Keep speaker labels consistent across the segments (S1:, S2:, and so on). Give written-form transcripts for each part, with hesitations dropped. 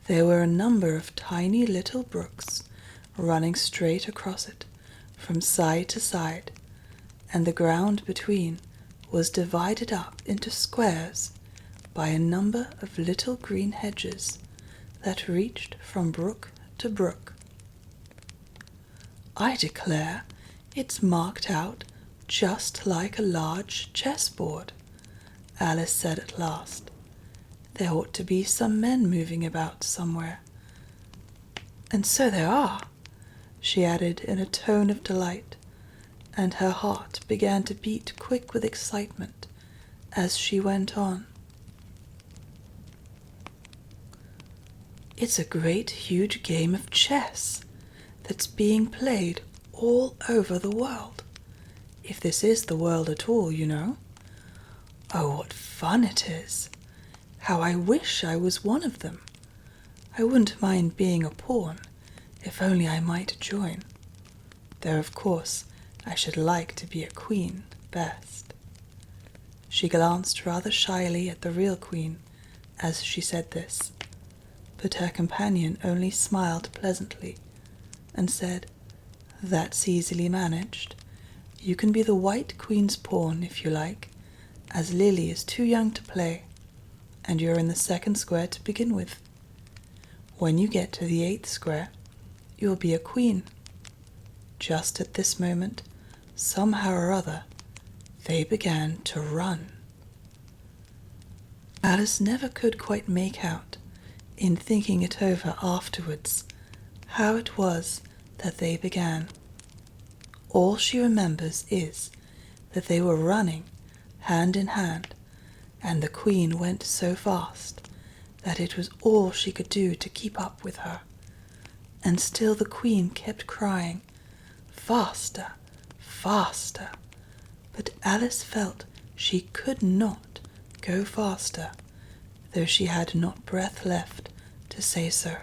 S1: There were a number of tiny little brooks running straight across it from side to side, and the ground between was divided up into squares by a number of little green hedges that reached from brook to brook. "I declare it's marked out just like a large chessboard," Alice said at last. "There ought to be some men moving about somewhere." "And so there are," she added in a tone of delight, and her heart began to beat quick with excitement as she went on. "It's a great huge game of chess that's being played all over the world, if this is the world at all, you know. Oh, what fun it is! How I wish I was one of them. I wouldn't mind being a pawn, if only I might join. Though, of course, I should like to be a queen best." She glanced rather shyly at the real queen as she said this, but her companion only smiled pleasantly and said, "That's easily managed. You can be the White Queen's pawn if you like, as Lily is too young to play, and you're in the second square to begin with. When you get to the 8th square, you'll be a queen." Just at this moment, somehow or other, they began to run. Alice never could quite make out, in thinking it over afterwards, how it was that they began. All she remembers is that they were running hand in hand, and the queen went so fast that it was all she could do to keep up with her, and still the queen kept crying, "Faster, faster," but Alice felt she could not go faster, though she had not breath left to say so.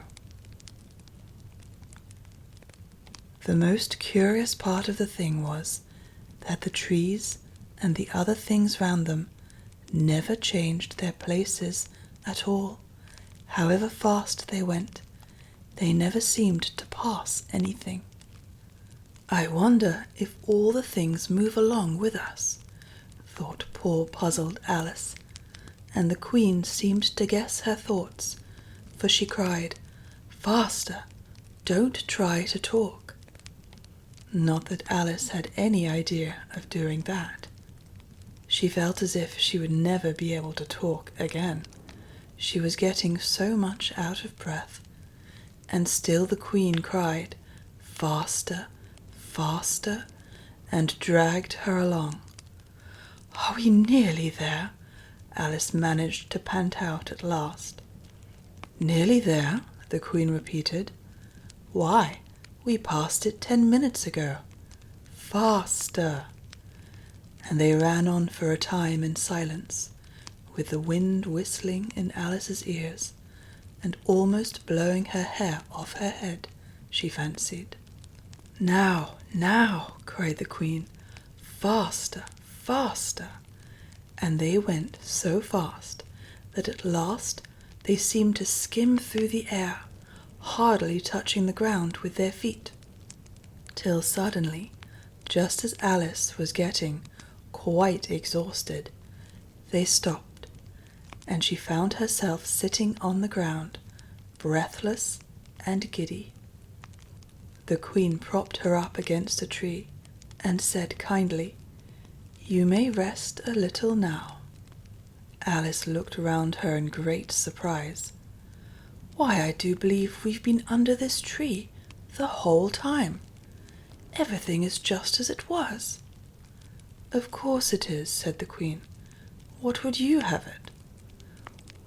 S1: The most curious part of the thing was that the trees and the other things round them never changed their places at all. However fast they went, they never seemed to pass anything. "I wonder if all the things move along with us," thought poor puzzled Alice, and the queen seemed to guess her thoughts, for she cried, "Faster, don't try to talk." Not that Alice had any idea of doing that. She felt as if she would never be able to talk again. She was getting so much out of breath, and still the queen cried, "Faster, faster," and dragged her along. "Are we nearly there?" Alice managed to pant out at last. "Nearly there?" the queen repeated. "Why, we passed it 10 minutes ago. Faster!" And they ran on for a time in silence, with the wind whistling in Alice's ears and almost blowing her hair off her head, she fancied. "Now, now," cried the queen, "faster, faster!" And they went so fast that at last they seemed to skim through the air, hardly touching the ground with their feet, till suddenly, just as Alice was getting quite exhausted, they stopped, and she found herself sitting on the ground, breathless and giddy. The queen propped her up against a tree and said kindly, "You may rest a little now." Alice looked round her in great surprise. "Why, I do believe we've been under this tree the whole time. Everything is just as it was." "Of course it is," said the queen. "What would you have it?"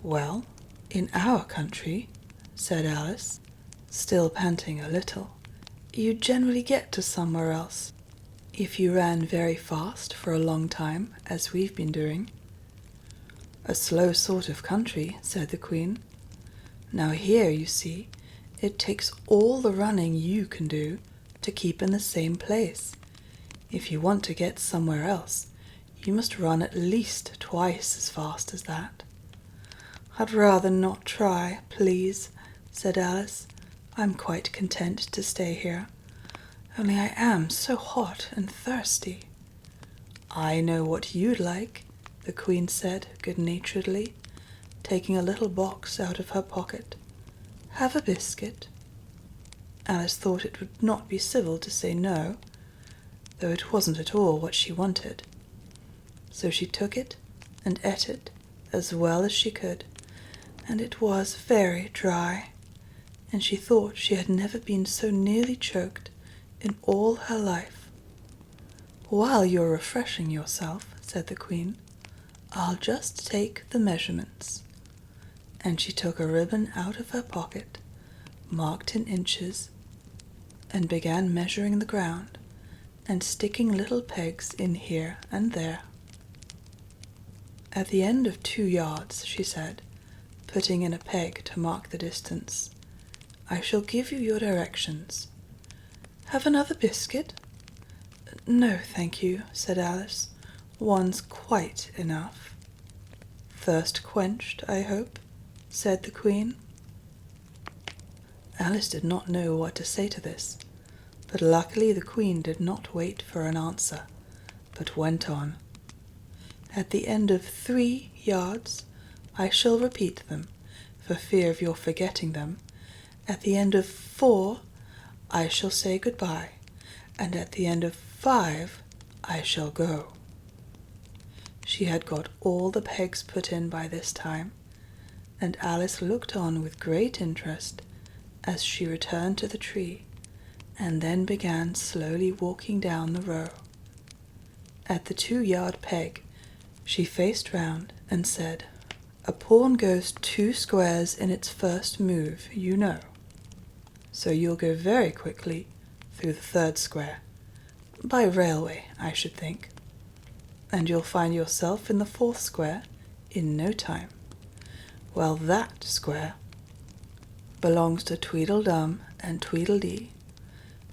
S1: "Well, in our country," said Alice, still panting a little, "you generally get to somewhere else, if you ran very fast for a long time, as we've been doing." "A slow sort of country," said the queen. "Now here, you see, it takes all the running you can do to keep in the same place. If you want to get somewhere else, you must run at least twice as fast as that." "I'd rather not try, please," said Alice. "I'm quite content to stay here, only I am so hot and thirsty." "I know what you'd like," the Queen said good-naturedly, taking a little box out of her pocket. "Have a biscuit." Alice thought it would not be civil to say no, though it wasn't at all what she wanted. So she took it and ate it as well as she could, and it was very dry, and she thought she had never been so nearly choked in all her life. "While you're refreshing yourself," said the Queen, "I'll just take the measurements." And she took a ribbon out of her pocket, marked in inches, and began measuring the ground and sticking little pegs in here and there. "At the end of 2 yards," she said, putting in a peg to mark the distance, "I shall give you your directions. Have another biscuit?" "No, thank you," said Alice. "One's quite enough." "Thirst quenched, I hope?" said the Queen. Alice did not know what to say to this, but luckily the Queen did not wait for an answer, but went on. "At the end of 3 yards, I shall repeat them, for fear of your forgetting them. At the end of 4, I shall say goodbye, and at the end of 5, I shall go." She had got all the pegs put in by this time, and Alice looked on with great interest as she returned to the tree, and then began slowly walking down the row. At the 2-yard peg, she faced round and said, "A pawn goes 2 squares in its first move, you know. So you'll go very quickly through the 3rd square, by railway, I should think, and you'll find yourself in the 4th square in no time. Well, that square belongs to Tweedledum and Tweedledee.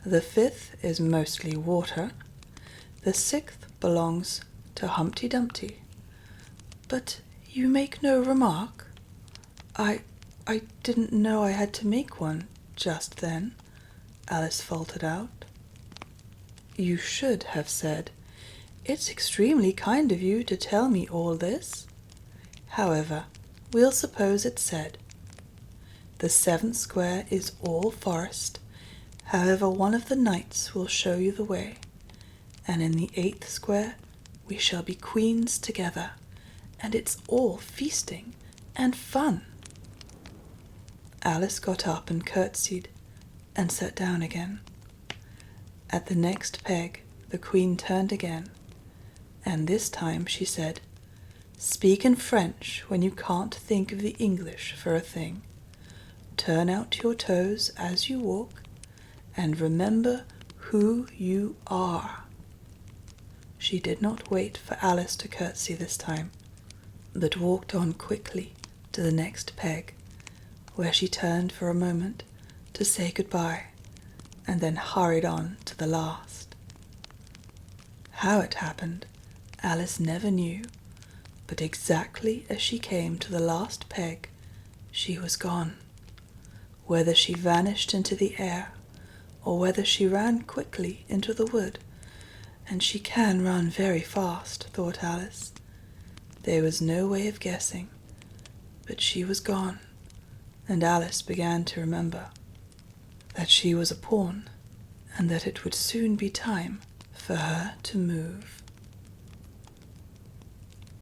S1: The 5th is mostly water. The 6th belongs to Humpty Dumpty." "But you make no remark?" I didn't know I had to make one just then," Alice faltered out. "You should have said, 'It's extremely kind of you to tell me all this.' However, we'll suppose it's said. The 7th square is all forest. However, one of the knights will show you the way, and in the 8th square we shall be queens together, and it's all feasting and fun." Alice got up and curtsied, and sat down again. At the next peg the Queen turned again, and this time she said, "Speak in French when you can't think of the English for a thing. Turn out your toes as you walk, and remember who you are." She did not wait for Alice to curtsy this time, but walked on quickly to the next peg, where she turned for a moment to say goodbye, and then hurried on to the last. How it happened, Alice never knew, but exactly as she came to the last peg, she was gone. Whether she vanished into the air, or whether she ran quickly into the wood, and she can run very fast, thought Alice. There was no way of guessing, but she was gone, and Alice began to remember that she was a pawn, and that it would soon be time for her to move.